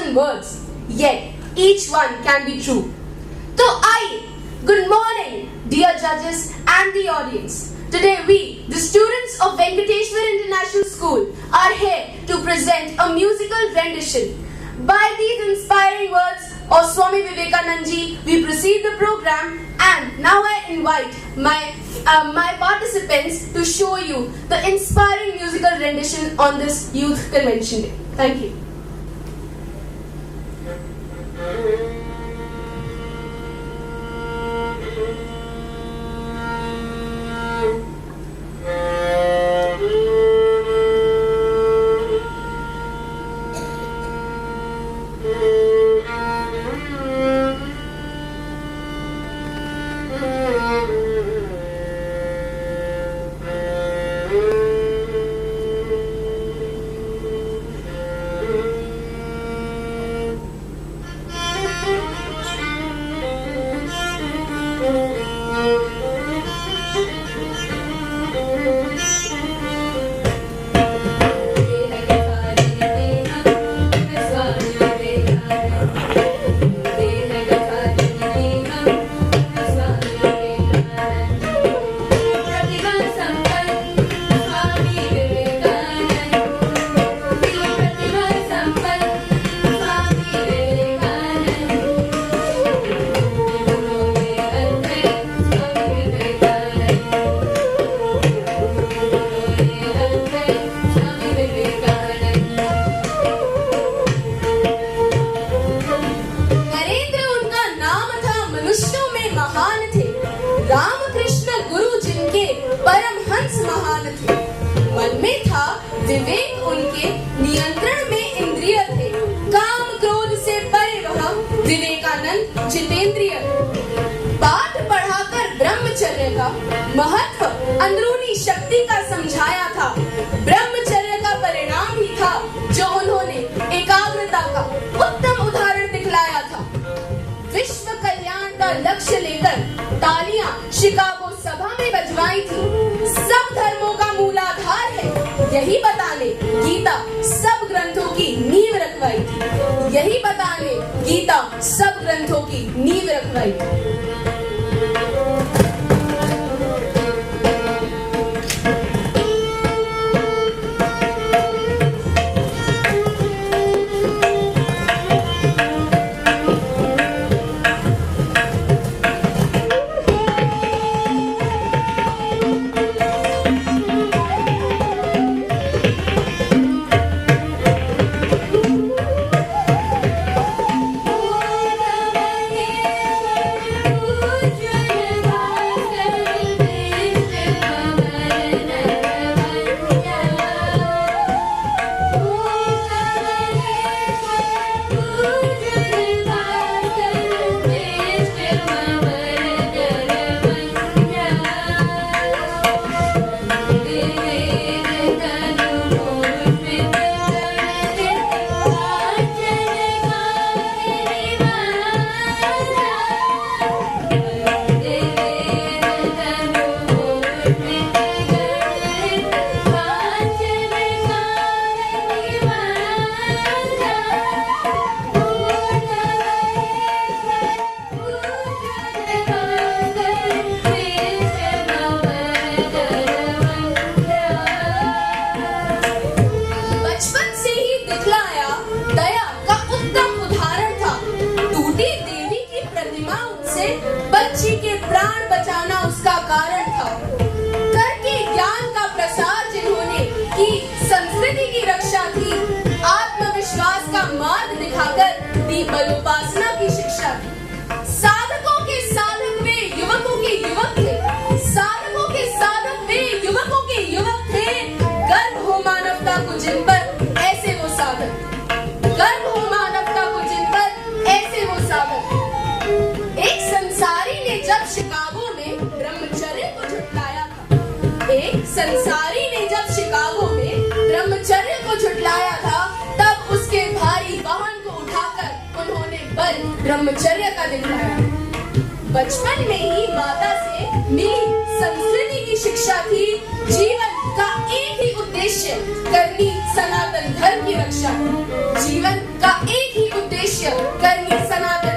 1,000 words, yet each one can be true. So good morning, dear judges and the audience. Today we, the students of Venkateshwar International School, are here to present a musical rendition. By these inspiring words of Swami Vivekanand ji, we proceed the program, and now I invite my participants to show you the inspiring musical rendition on this Youth Convention Day. Thank you. विवेक उनके नियंत्रण में इंद्रिय थे, काम क्रोध से परे वह विवेकानंद जितेंद्रिय। पाठ पढ़ाकर ब्रह्मचर्य का महत्व, अंदरूनी शक्ति का समझाया था। ब्रह्मचर्य का परिणाम ही था जो उन्होंने एकाग्रता का उत्तम उदाहरण दिखलाया था। विश्व कल्याण का लक्ष्य लेकर तालियां शिकागो सभा में बजवाई थी। सब धर्मों का मूलाधार है, यही बताने गीता सब ग्रंथों की नींव रखवाई थी। यही बताने गीता सब ग्रंथों की नींव रखवाई थी। बच्ची के प्राण बचाना उसका कारण था। करके ज्ञान का प्रसार जिन्होंने की, संस्कृति की रक्षा थी, आत्मविश्वास का मार्ग दिखाकर दी बलोपासना की शिक्षा थी। साधकों के साधक वे युवकों के युवक थे। साधकों के साधक वे युवकों के युवक थे। गर्व हो मानवता को जिन पर ऐसे वो साधक। गर्व हो मानवता को जिन पर ऐसे वो साधक। एक संसारी ने जब शिकागो में ब्रह्मचर्य को झुटलाया था, एक संसारी ने जब शिकागो में ब्रह्मचर्य को झुटलाया था, तब उसके भारी वाहन को उठाकर उन्होंने बल ब्रह्मचर्य का दिखलाया। बचपन में ही माता से मिली संस्कृति की शिक्षा थी। जीवन का एक ही उद्देश्य करनी सनातन धर्म की रक्षा। जीवन का एक ही उद्देश्य करनी सनातन